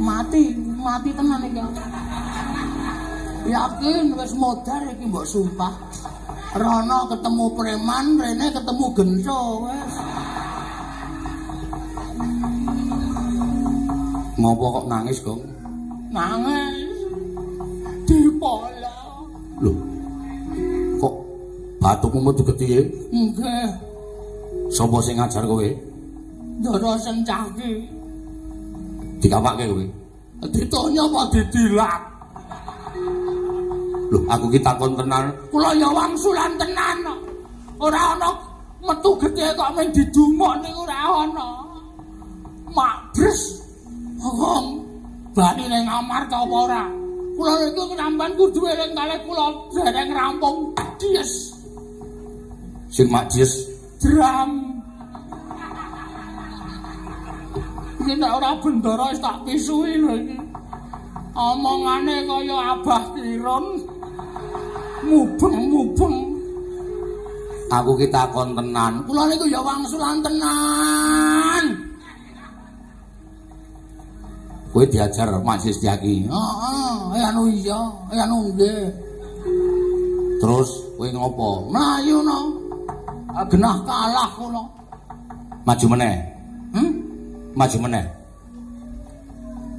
Mati tenan iki. Yakin wis modar iki mbok sumpah. Rono ketemu preman, rene ketemu genco wis. Ngopo kok nangis, Gong? Nangis. Dipolo. Lho. Kok batukmu metu getihe? Nggih. Sapa sing ngajar kowe? Ndara Sencaki. Dikawake kowe. Ditanya apa didilat? Lho, aku ki takon tenan. Kula ya wangsulan tenan. Ora ana metu getihe kok men didumuk niku ora ana. Makbres. Wong bani ning kamar ta apa ora? Kula iki sampean kudu eling kalih kula dereng rampung dies. Sing mak dies Dram. Iki nek ora bendara wis tak pisui lho iki. Omongane kaya Abah Kirun. Mubeng-mubeng. Aku ki takon tenan. Kula niku ya wangsulan tenan. Kowe diajar Mak Sestyaki. Heeh, anu iya, anu nggih. Terus kowe ngopo? Mlayu no. Genah kalah kula. Maju meneh. Maju meneh.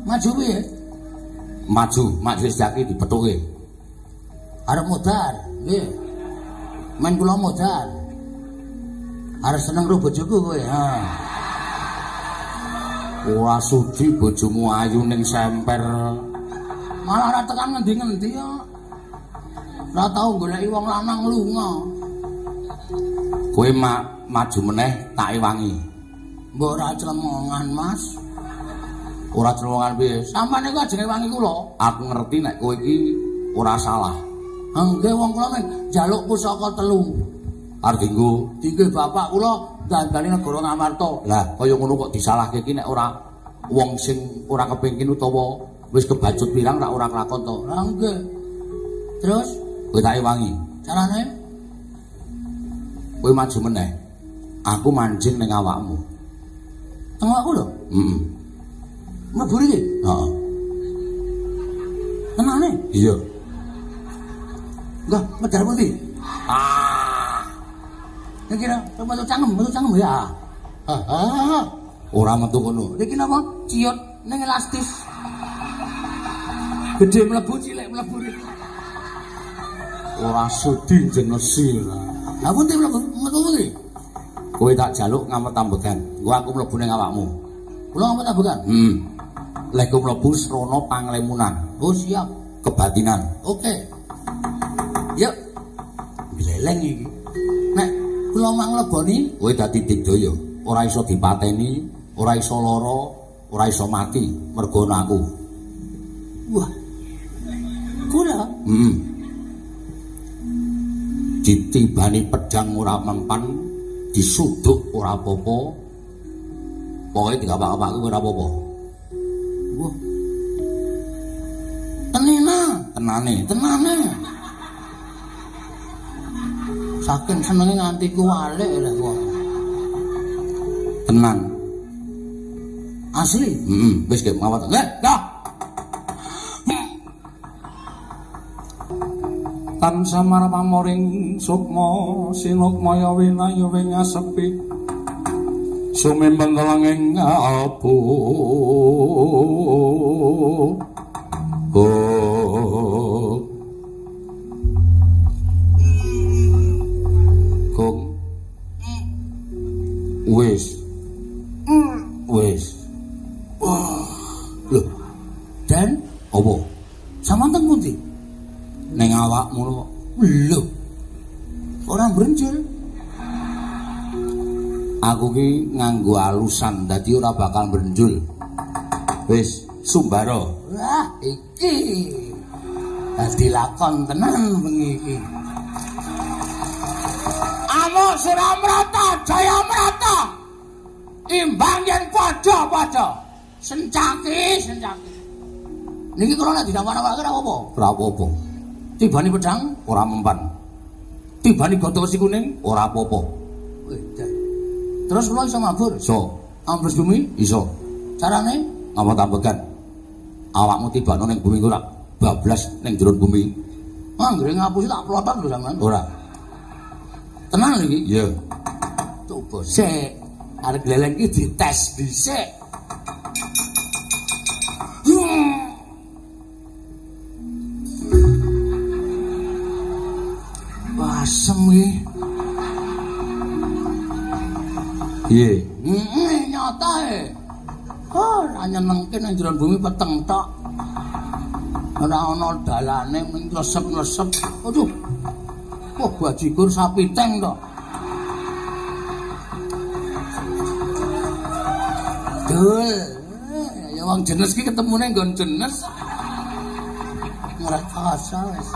Maju piye? Maju, Mak Sestyaki dipethuke. Arep modar, nggih. Men kula modar. Arep seneng karo bojoku kowe, ha. Ora sudi bojomu ayu ning semper. Malah ora tekan ngendi-ngendi ya. Ora tau goleki wong lanang lunga. Kowe maju meneh tak ewangi. Mbok ora clemongan, Mas. Ora clemongan piye? Sampeyan iku ajeng ewangi kula. Aku ngerti nek kowe iki ora salah. Nggih wong kula mek njaluk pusaka 3. Arep dienggo Dinggo bapak kula dandani negara Ngamarta. Lah, kaya ngono kok disalahke iki nek ora wong sing ora kepengin utawa wis kebacut pirang rak ora kelakon to. Lah nggih. Terus kowe tak ewangi. carane Kowe maju meneh. Aku manjing ning awakmu. tengokku lho. Heeh. Mlebu iki. Heeh. Tenane? Iya. Enggak, medal putih. Iki lho, metu cangkem ya. Ora metu kono. Iki napa? Ciut ning elastis. Gedhe mlebu cilik mlebu iki. Ora sudi jengesi. Lah putih mlebu metu iki. Kowe tak jaluk ngamet ambegan. Engko aku mlebu ning awakmu. Kula ngamet ambegan. Lek kowe mlebu srana panglemunan. Oh siap. Kebatinan. Oke. Yuk. Gleleng iki. Nek kula mang leboni, Kowe dadi digdaya. Ora iso dipateni, ora iso lara, ora iso mati mergo ana aku. wah. Kula Ditibani pedang ora mempan, disuduk ora apa-apa. Pokoke dikapak-kapak ora apa-apa. wah. Tenane. Saking senenge nganti kuwalik lek kok. Tenan. Asli? Wis gek mawat. Dah. Tan samar pamoring sukma sinukmaya winayu wingasepi. Sumemben langing abu. Kok wis Wah. Loh. Dan apa sampean teng pundi? ning awakmu lho. Lho. Ora brenjol. Aku ki nganggo alusan dadi ora bakal brenjul. Wis sumbara. Wah, iki dadi lakon tenan bengi iki. Amuk Suramrata, Jayamrata. Imbang yen padha-padha. Sencaki. Niki kula nek didawak-dawake ora apa-apa. Ora apa-apa. Tibani pedang Ora mempan. Tibani gata wesi kuning ora apa-apa. Wedah. Terus kula iso mabur. Iso. Ambles bumi Iso. carane Ngamet ambegan. awakmu tibano ning bumi ora bablas ning jero bumi. Anggere ngapusi tak plotot lho sampean. Ora. Tenan lho iki? Iya. Coba sik. Arep gleleng iki dites dhisik. Asem iki. Piye? Nyata e. Ora nyenengke nang jero bumi peteng tok. Ora ana dalane mung lesep-lesep. Aduh. Wah, bajigur sapi teng tok. Dul. Ya wong jenes ki ketemune nggon jenes. Ora kasa wis.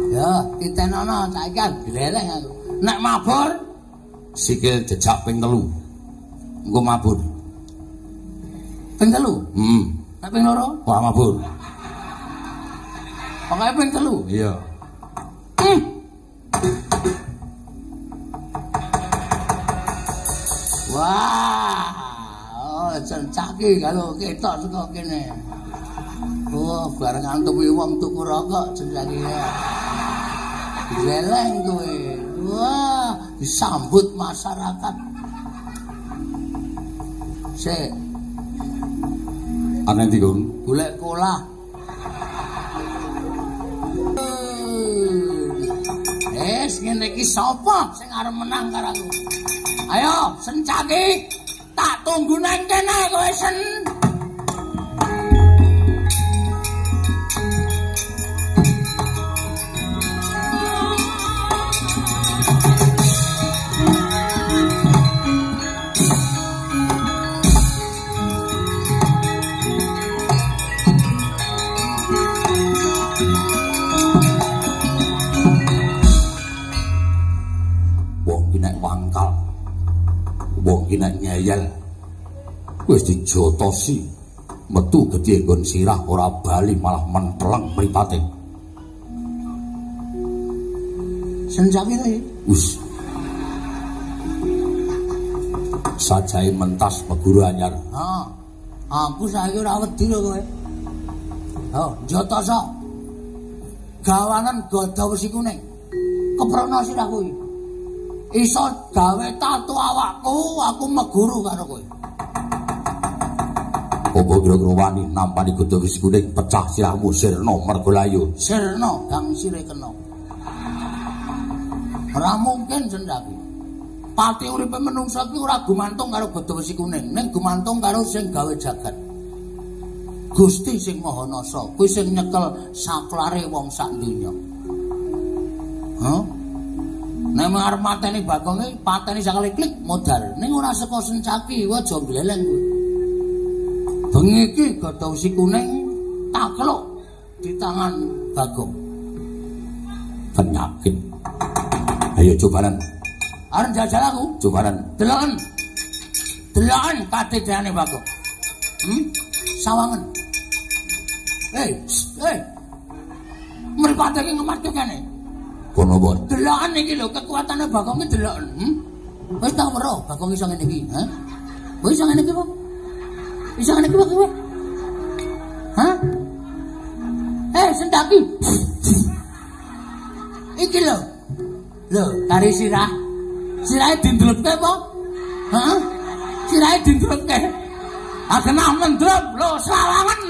Ya, ditenono saiki gleleng aku. Nek mabur sikil jejak ping 3. Engko mabur. Ping 3? Nek ping 2? Ora mabur. Pokoke ping 3. Iya. Wah, cencaki kalau ketok saka kene. Oh, bareng antuki wong tuku rokok cencaki ya. Geleng kowe. Wah, disambut masyarakat. Sik. Ana ndi, Gun? Golek kolah. Ngene iki sapa sing arep menang karo aku? Ayo, sencaki. Tak tunggu nang kene kowe sen. Wong ki nek nyayal wis dijotosi metu gedhe nggon sirah ora bali malah menteleng mripate. Senjaki ta iki? Wis. Sajae mentas meguru anyar. Ha. Aku saiki ora wedi lho kowe. Oh, jotoso. Gawanan godha wesi kuning. Keprono sirahku iki. Iso gawe tato awakku, aku meguru karo kowe. Apa kira-kira wani nampani godha wesi kuning pecah sirahmu sirna mergo layu. Sirna kang sire kena. Ora mungkin Sendaki. Pati uripe menungsa iki ora gumantung karo godha wesi kuning, ning gumantung karo sing gawe jagat. Gusti sing Maha Nasa, kuwi sing nyekel saklare wong sak donya. Hah? Nek arep mateni Bagong iki pateni sakale klik modal. Ning ora saka Sencaki, aja gleleng kowe. Bengi iki godha wesi kuning takluk di tangan Bagong. Penyakit. Ayo cobalan. Arep jajal aku? Cobalan. Deloken. Deloken katedane Bagong. Sawangen. Hei. Mripate iki ngematke kene. Kono wae. Deloken iki lho kekuatane Bagong iki deloken. Wis tak weruh Bagong iso ngene iki, ha? Wis iso ngene iki, Pak? Iso ngene iki, Pak, kowe? Hah? Sendaki. Iki lho. Lho, kari sirah. Sirahe dindrutke apa? Hah? Sirahe dindrutke. Agena mendrop lho sawangen.